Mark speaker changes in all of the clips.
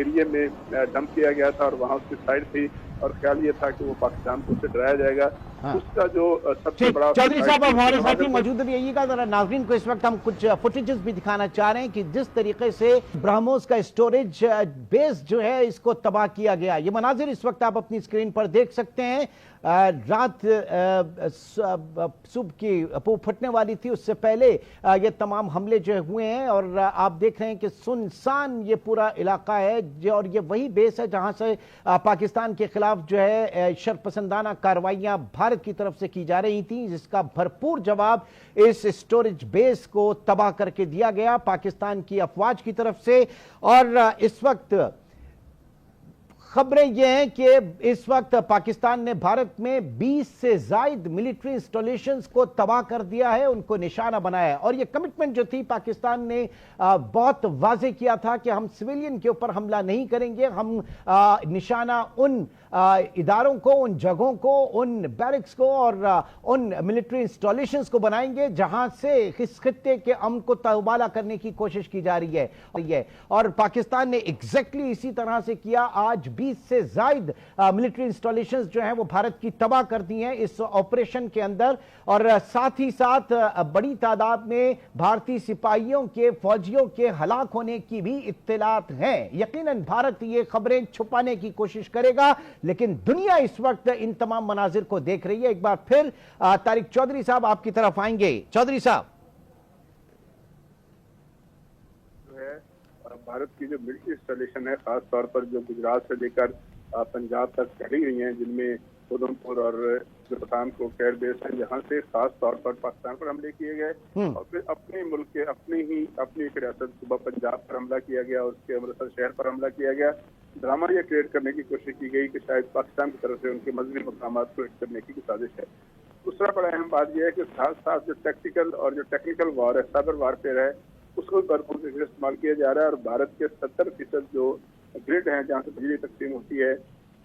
Speaker 1: Area में dump किया गया था और वहाँ उसकी साइड थी और ख्याल ये था कि वो पाकिस्तान को उससे डराया जाएगा।
Speaker 2: हाँ।
Speaker 1: उसका जो सबसे
Speaker 2: ठीक,
Speaker 1: बड़ा
Speaker 2: चौधरी साहब अब हमारे साथ ही मौजूद रहिएगा। जरा नाजरीन को इस वक्त हम कुछ फुटेजेस भी दिखाना चाह रहे हैं कि जिस तरीके से ब्रह्मोस का स्टोरेज बेस जो है इसको तबाह किया गया। ये मनाजिर इस वक्त आप अपनी स्क्रीन पर देख सकते हैं। रात सुबह की फटने वाली थी, उससे पहले ये तमाम हमले जो हुए हैं और आप देख रहे हैं कि सुनसान ये पूरा इलाका है और ये वही बेस है जहां से पाकिस्तान के खिलाफ जो है शरपसंदाना कार्रवाइयां भारत की तरफ से की जा रही थी, जिसका भरपूर जवाब इस स्टोरेज बेस को तबाह करके दिया गया पाकिस्तान की अफवाज की तरफ से। और इस वक्त खबरें यह हैं कि इस वक्त पाकिस्तान ने भारत में 20 से ज्यादा मिलिट्री इंस्टॉलेशंस को तबाह कर दिया है, उनको निशाना बनाया है। और यह कमिटमेंट जो थी पाकिस्तान ने बहुत वाजे किया था कि हम सिविलियन के ऊपर हमला नहीं करेंगे, हम निशाना उन इदारों को, उन जगहों को, उन बैरिक्स को और उन मिलिट्री इंस्टॉलेशंस को बनाएंगे जहां से इस खित्ते के अमन को तबादला करने की कोशिश की जा रही है। और पाकिस्तान ने एग्जैक्टली इसी तरह से किया। आज 20 से ज्यादा मिलिट्री इंस्टॉलेशंस जो हैं वो भारत की तबाह कर दी हैं इस ऑपरेशन के अंदर। और साथ ही साथ बड़ी तादाद में भारतीय सिपाहियों के, फौजियों के हलाक होने की भी इत्तलात हैं। यकीनन भारत ये खबरें छुपाने की कोशिश करेगा, लेकिन दुनिया इस वक्त इन तमाम मनाजिर को देख रही है। एक बार फिर तारिक चौधरी साहब आपकी तरफ आएंगे। चौधरी साहब,
Speaker 1: भारत की जो मिलिट्री इंस्टॉलेशन है, खास तौर पर जो गुजरात से लेकर पंजाब तक फैली हुई हैं, जिनमें उधमपुर और जो पठानकोट एयर बेस है, जहाँ से खास तौर पर पाकिस्तान पर हमले किए गए और फिर अपने मुल्क के अपनी एक रियासत सुबह पंजाब पर हमला किया गया, उसके अमृतसर शहर पर हमला किया गया। ड्रामा ये क्रिएट करने की कोशिश की गई कि शायद पाकिस्तान की तरफ से उनके मजहबी मकाम को हिट करने की साजिश है। दूसरा बड़ा अहम बात यह है कि साथ साथ जो टैक्टिकल और जो टेक्निकल वॉर है, साइबर वारफेयर है, उसको भरपूर तरीके से इस्तेमाल किया जा रहा है। और भारत के 70% जो ग्रिड हैं जहाँ से बिजली तकसीम होती है,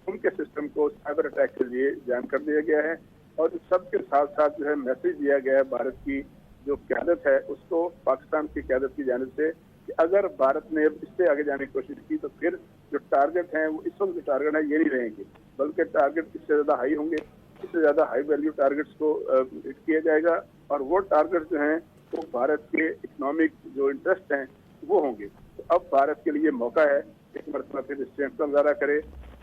Speaker 1: उनके सिस्टम को साइबर अटैक के लिए जैम कर दिया गया है। और इस सब के साथ साथ जो है मैसेज दिया गया है भारत की जो क़यादत है उसको, पाकिस्तान की क़यादत की जानिब से, कि अगर भारत ने इससे आगे जाने की कोशिश की तो फिर जो टारगेट हैं वो इस वक्त जो टारगेट है ये नहीं रहेंगे, बल्कि टारगेट इससे ज़्यादा हाई होंगे, इससे ज़्यादा हाई वैल्यू टारगेट्स को हिट किया जाएगा। और वो टारगेट जो हैं वो भारत के इकोनॉमिक जो इंटरेस्ट हैं वो होंगे। तो अब भारत के लिए मौका है एक मरतबा फिर स्ट्रेंथ का मुजाहरा करे,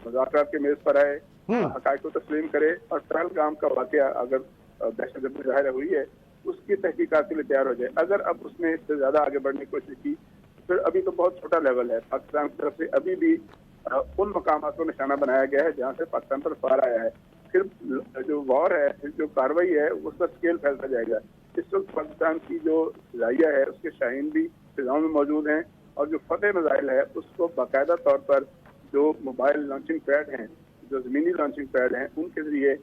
Speaker 1: मुज़ाकरात के मेज पर आए, हक़ाइक़ को तस्लीम करे और पहलगाम का वाक़या अगर दहशतगर्दी ज़ाहिर हुई है उसकी तहकीकात के लिए तैयार हो जाए। अगर अब उसने इससे ज़्यादा आगे बढ़ने की कोशिश की, फिर अभी तो बहुत छोटा लेवल है, पाकिस्तान की तरफ से अभी भी उन मकामात को निशाना बनाया गया है जहाँ से पाकिस्तान पर फार आया है। फिर जो वॉर है, फिर जो कार्रवाई है, उसका स्केल फैलता जाएगा। इस वक्त पाकिस्तान की जो फिजाइया है उसके शाहीन भी फिजाओं में मौजूद हैं और जो फतेह मिसाइल है उसको बाकायदा तौर पर जो मोबाइल लॉन्चिंग पैड हैं, जो ज़मीनी लॉन्चिंग पैड हैं, उनके जरिए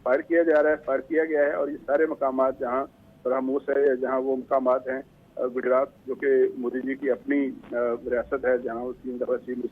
Speaker 1: फायर किया जा रहा है, फायर किया गया है। और ये सारे मकामात जहाँ ब्रह्मोस है या जहाँ वो मकामात हैं गुजरात, जो कि मोदी जी की अपनी रियासत है, जहाँ वो 3 दफ़ा चीफ